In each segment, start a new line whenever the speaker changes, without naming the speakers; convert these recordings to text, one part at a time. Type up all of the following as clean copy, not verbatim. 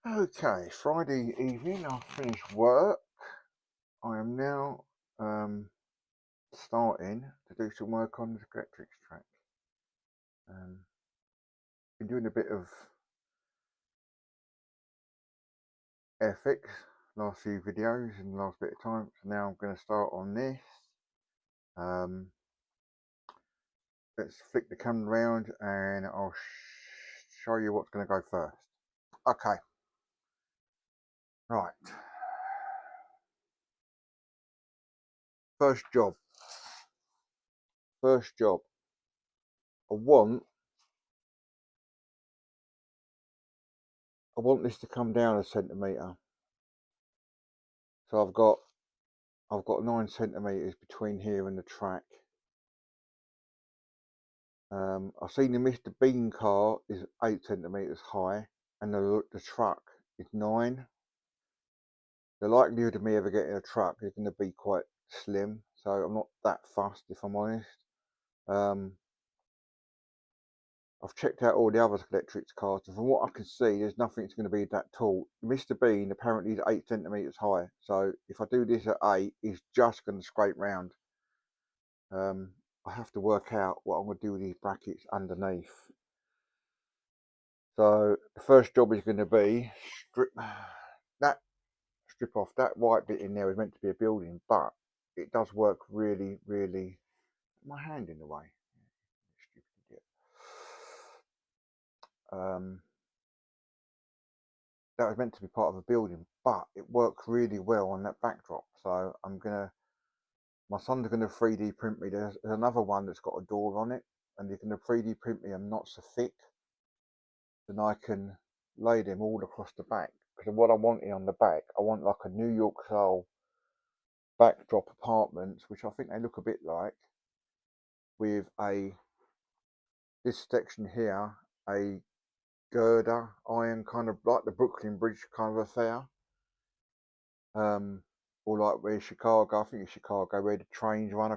Okay, Friday evening, I've finished work. I am now starting to do some work on the Scalextric. Been doing a bit of FX last few videos and the last bit of time, so now I'm going to start on this. Let's flick the camera around and I'll show you what's going to go first. Okay, right. First job. I want this to come down a centimetre. So I've got 9 centimetres between here and the track. I've seen the Mr. Bean car is 8 centimetres high and the truck is 9. The likelihood of me ever getting a truck is going to be quite slim, so I'm not that fussed if I'm honest. I've checked out all the other Scalextric cars, and from what I can see, there's nothing that's going to be that tall. Mr. Bean apparently is 8 centimetres high, so if I do this at 8, it's just going to scrape round. I have to work out what I'm going to do with these brackets underneath. So the first job is going to be strip off that white bit in there. Is meant to be a building, but it does work really. My hand in the way. Stupid idiot. That was meant to be part of a building, but it worked really well on that backdrop. So my son's gonna 3D print me. There's another one that's got a door on it, and he's gonna 3D print me them not so thick. Then I can lay them all across the back. Because what I want on the back, I want like a New York style backdrop apartments, which I think they look a bit like, with this section here, a girder iron, kind of like the Brooklyn Bridge kind of affair. Or like where Chicago, I think it's Chicago, where the trains run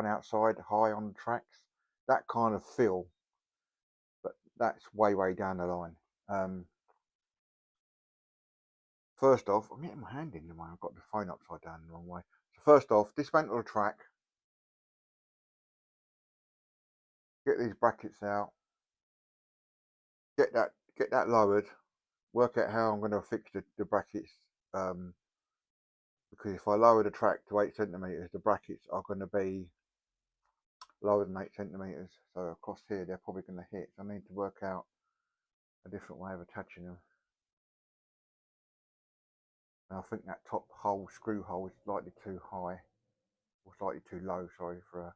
outside high on the tracks. That kind of feel, but that's way down the line. First off, I'm getting my hand in the way. I've got the phone upside down the wrong way. So first off, dismantle the track. Get these brackets out. Get that lowered. Work out how I'm going to fix the brackets. Because if I lower the track to 8 centimeters, the brackets are going to be lower than 8 centimeters. So across here, they're probably going to hit. So I need to work out a different way of attaching them. And I think that top hole, screw hole, is slightly too high, or slightly too low, sorry, for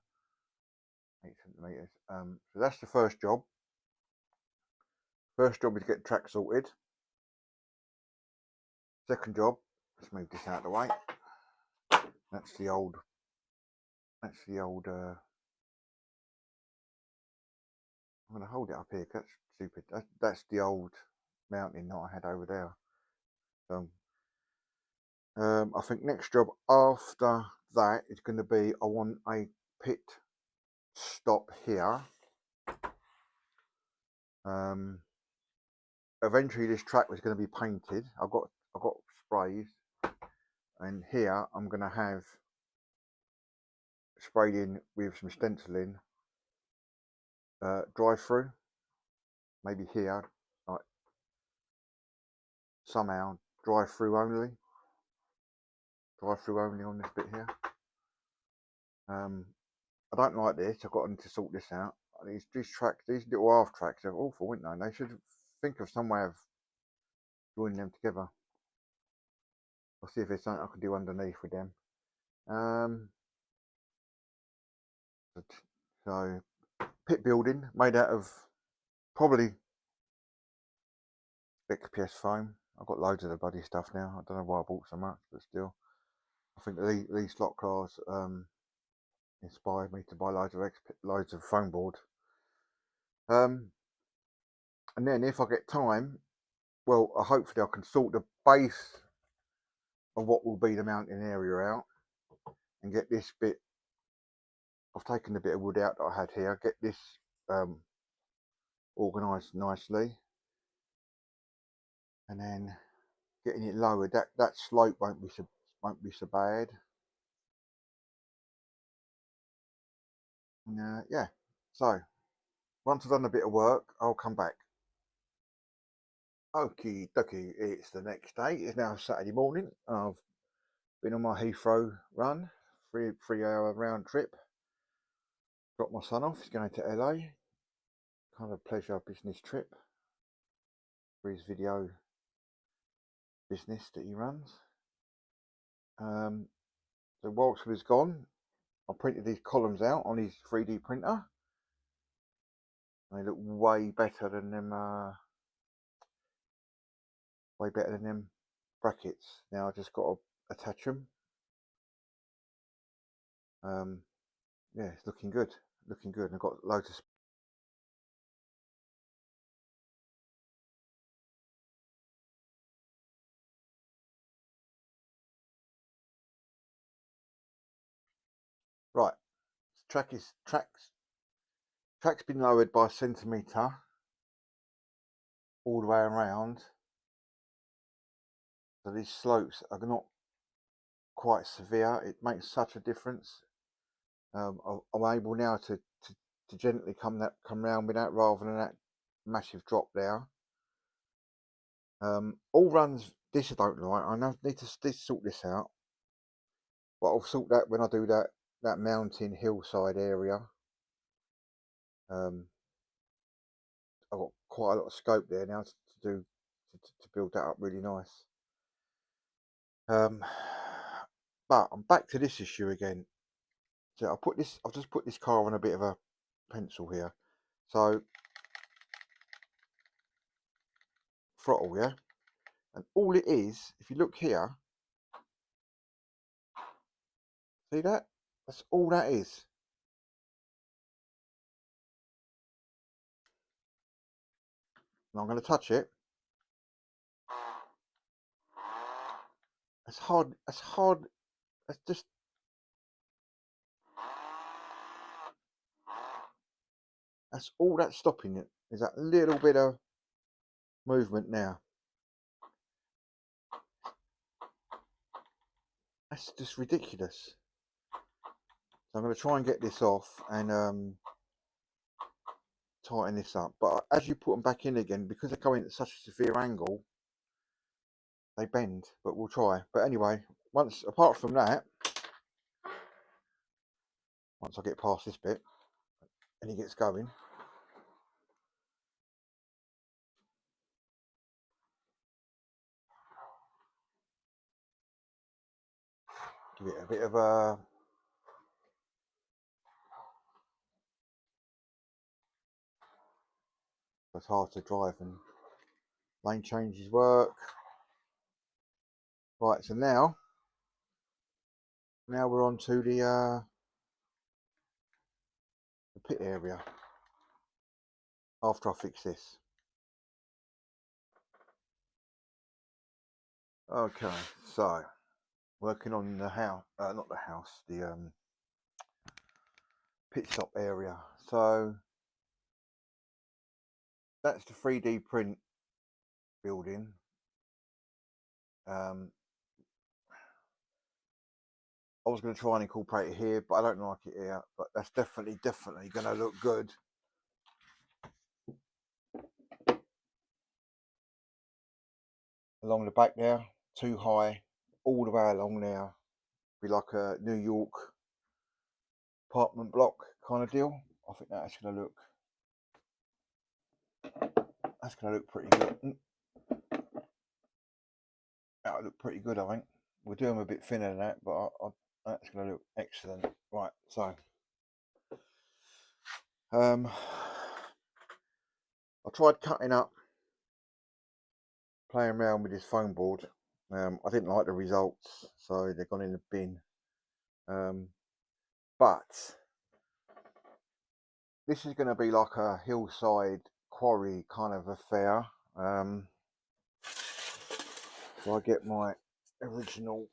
8 centimeters. So that's the first job. First job is to get the track sorted. Second job, let's move this out of the way. That's the old, I'm going to hold it up here, that's stupid. That's the old mounting that I had over there. So, I think next job after that is going to be, I want a pit stop here. Eventually this track was going to be painted. I've got sprays, and here I'm going to have sprayed in with some stenciling, drive through, maybe here, like somehow drive through only on this bit here. I don't like this. I've got to sort this out. These tracks, these little half tracks, are awful, aren't they? They should think of some way of joining them together. I'll see if there's something I can do underneath with them. So pit building made out of probably XPS foam. I've got loads of the bloody stuff now. I don't know why I bought so much, but still, I think these slot cars inspired me to buy loads of foam board. And then if I get time, well, hopefully I can sort the base of what will be the mounting area out and get this bit. I've taken the bit of wood out that I had here. Get this organised nicely, and then getting it lowered. That slope won't be so bad. And, yeah, so once I've done a bit of work, I'll come back. Okie dokie, it's the next day. It's now Saturday morning. I've been on my Heathrow run, three-hour round trip. Dropped my son off. He's going to LA. Kind of pleasure business trip for his video business that he runs. So whilst he was gone, I printed these columns out on his 3D printer. They look way better than them. Way better than them brackets. Now I just got to attach them. Yeah, it's looking good. Looking good. And I've got loads of. Right, track's been lowered by a centimetre all the way around, so these slopes are not quite severe. It makes such a difference. I'm able now to gently come round with that rather than that massive drop there. All runs this I don't like. I need to sort this out, but I'll sort that when I do that mountain hillside area. I've got quite a lot of scope there now to build that up really nice. But I'm back to this issue again. So I've just put this car on a bit of a pencil here. So throttle, yeah, and all it is, if you look here, see that? That's all that is. And I'm going to touch it. It's hard. It's hard. It's just. That's all that's stopping it. Is that little bit of movement now. That's just ridiculous. So I'm going to try and get this off and tighten this up. But as you put them back in again, because they're going at such a severe angle, they bend. But we'll try. But anyway, apart from that, once I get past this bit and he gets going, give it a bit of a. It's hard to drive and lane changes work. Right, so now we're on to the pit area after I fix this. Okay, so working on the house, not the house, the pit stop area. So that's the 3D print building. I was going to try and incorporate it here, but I don't like it here. But that's definitely going to look good. Along the back there, too high, all the way along there. Be like a New York apartment block kind of deal. I think that's going to look pretty good. That'll look pretty good, I think. We'll do them a bit thinner than that, but that's going to look excellent. Right, so I tried cutting up, playing around with this foam board. I didn't like the results, so they've gone in the bin. But this is going to be like a hillside quarry kind of affair. So I get my original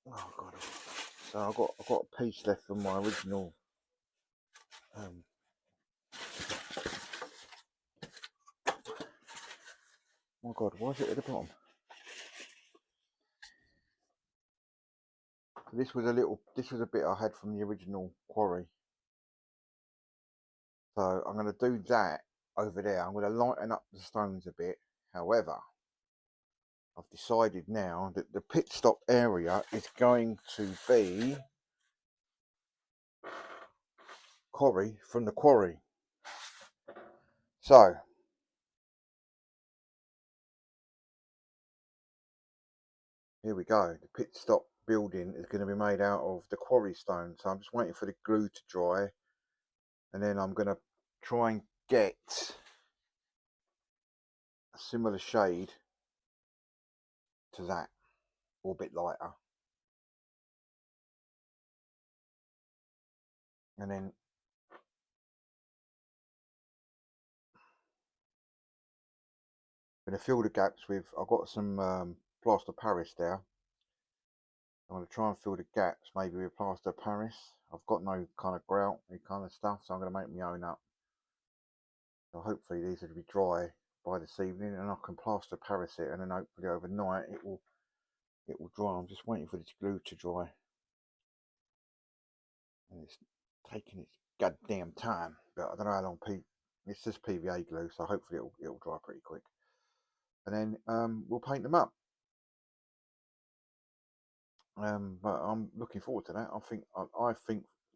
oh god, so I've got a piece left from my original Oh God, why is it at the bottom? So this was a bit I had from the original quarry. So I'm going to do that over there. I'm going to lighten up the stones a bit. However, I've decided now that the pit stop area is going to be quarry from the quarry. So here we go. The pit stop building is going to be made out of the quarry stone. So I'm just waiting for the glue to dry, and then I'm going to try and get a similar shade to that, or a bit lighter. And then I'm going to fill the gaps with, I've got some plaster Paris there. I'm going to try and fill the gaps maybe with plaster Paris. I've got no kind of grout, any kind of stuff, so I'm going to make my own up. So hopefully these will be dry by this evening, and I can plaster Paris it, and then hopefully overnight it will dry. I'm just waiting for this glue to dry, and it's taking its goddamn time. But I don't know how long. It's just PVA glue, so hopefully it'll dry pretty quick, and then we'll paint them up. But I'm looking forward to that. I think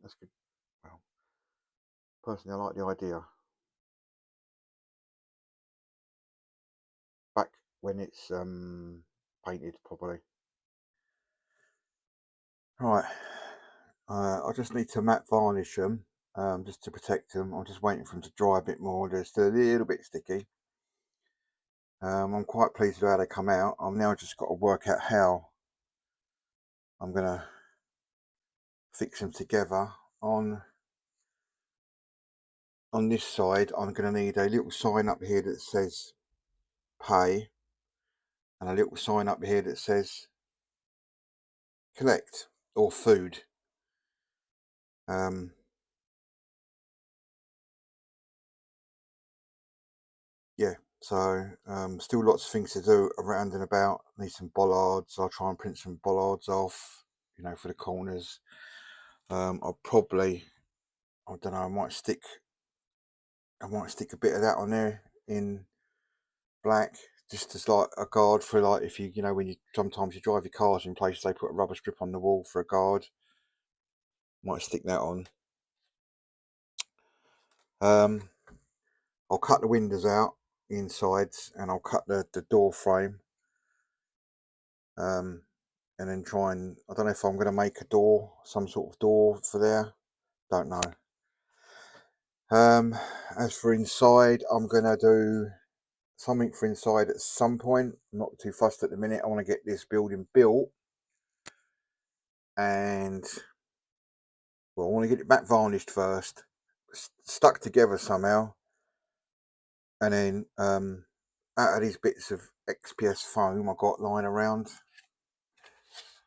that's good. Well, personally, I like the idea. Back when it's painted properly. Right, I just need to matte varnish them, just to protect them. I'm just waiting for them to dry a bit more. They're still a little bit sticky. I'm quite pleased with how they come out. I've now just got to work out how I'm going to fix them together. On this side, I'm going to need a little sign up here that says pay, and a little sign up here that says collect or food. Yeah, so still lots of things to do around and about. Need some bollards. I'll try and print some bollards off, for the corners. I'll probably, I don't know, I might stick a bit of that on there in black, just as like a guard for, like, if you when you sometimes you drive your cars in places, they put a rubber strip on the wall for a guard. Might stick that on. I'll cut the windows out, the insides, and I'll cut the door frame. And then try and, I don't know if I'm going to make a door, some sort of door for there, don't know. As for inside, I'm going to do something for inside at some point. I'm not too fussed at the minute. I want to get this building built, and well, I want to get it back varnished first, stuck together somehow, and then out of these bits of XPS foam I got lying around,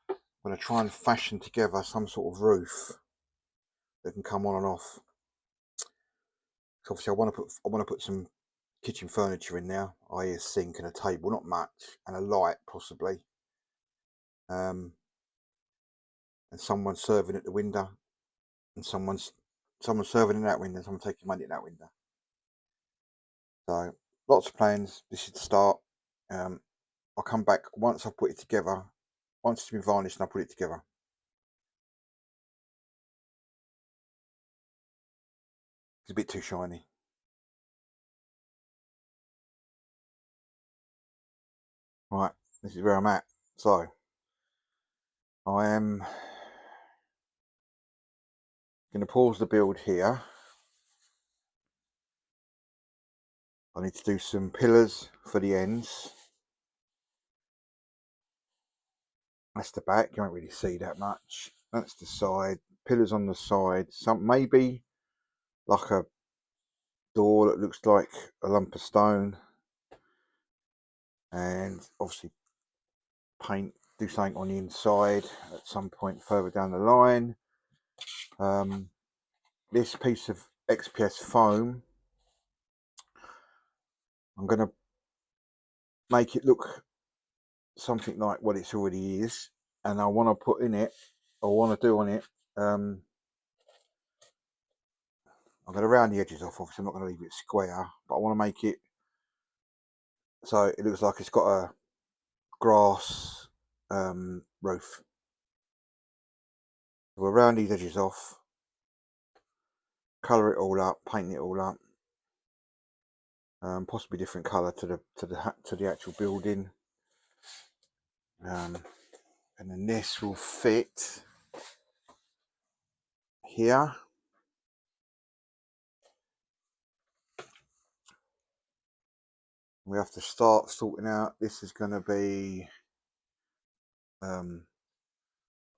I'm going to try and fashion together some sort of roof that can come on and off. So obviously I want to put some kitchen furniture in there, i.e. a sink and a table, not much, and a light possibly, and someone serving at the window, and someone serving in that window, and someone taking money in that window. So lots of plans. This is the start. I'll come back once I've put it together, once it's been varnished and I'll put it together. It's a bit too shiny. Right, this is where I'm at. So I am going to pause the build here. I need to do some pillars for the ends. That's the back, you won't really see that much. That's the side, pillars on the side, some maybe like a door that looks like a lump of stone, and obviously do something on the inside at some point further down the line. This piece of XPS foam, I'm going to make it look something like what it already is, and I want to put in it, I want to do on it, I'm going to round the edges off. Obviously I'm not going to leave it square, but I want to make it so it looks like it's got a grass roof. We'll round these edges off, colour it all up, paint it all up, possibly different colour to the actual building, and then this will fit here. We have to start sorting out. This is going to be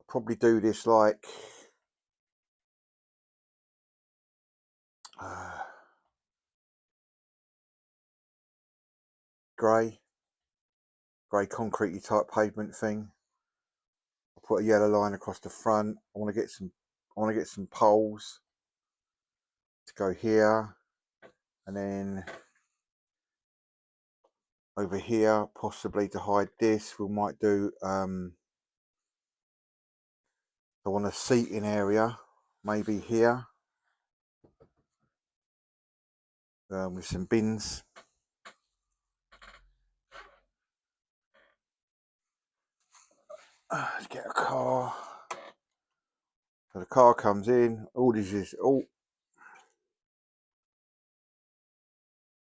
probably do this like grey concrete type pavement thing. I'll put a yellow line across the front. I want to get some poles to go here, and then over here possibly to hide this we might do I want a seating area maybe here, with some bins. Let's get a car. So the car comes in, all this is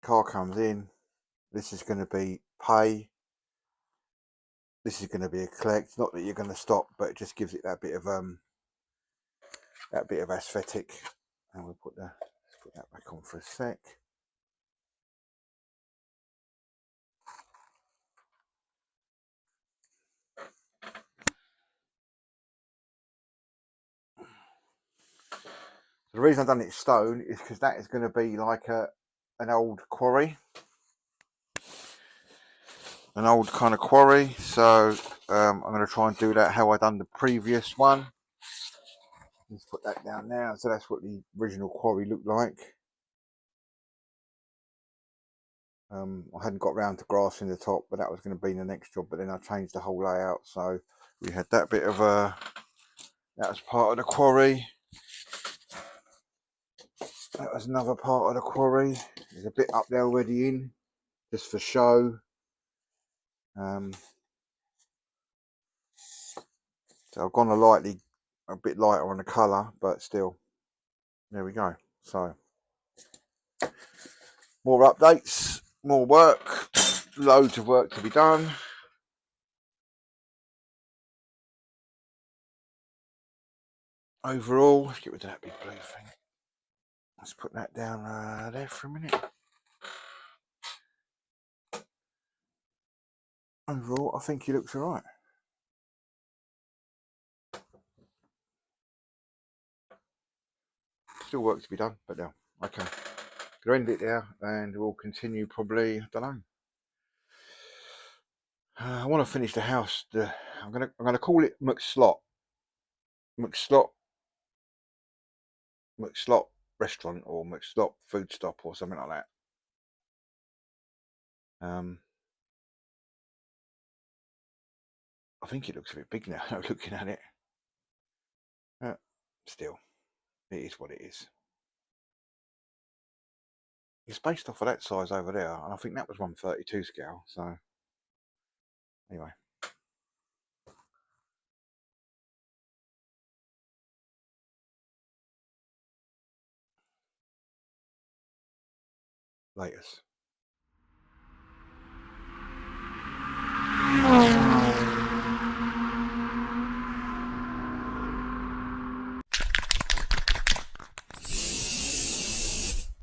car comes in, this is going to be pay, this is going to be a collect. Not that you're going to stop, but it just gives it that bit of aesthetic. And we'll put that back on for a sec. The reason I've done it stone is because that is going to be like an old quarry, an old kind of quarry. So I'm going to try and do that how I done the previous one. Let's put that down now. So that's what the original quarry looked like. I hadn't got round to grass in the top, but that was going to be the next job. But then I changed the whole layout, so we had that bit of that was part of the quarry. That was another part of the quarry. There's a bit up there already in, just for show. So I've gone a bit lighter on the colour, but still, there we go. So more updates, more work, loads of work to be done. Overall, let's get rid of that big blue thing. Let's put that down there for a minute. Overall, I think he looks alright. Still work to be done, but no. Okay. Gonna end it there, and we'll continue probably. I don't know. I want to finish the house. I'm gonna call it McSlot restaurant, or McSlot food stop, or something like that. I think it looks a bit big now. Looking at it, still, it is what it is. It's based off of that size over there, and I think that was 132 scale. So anyway, latest.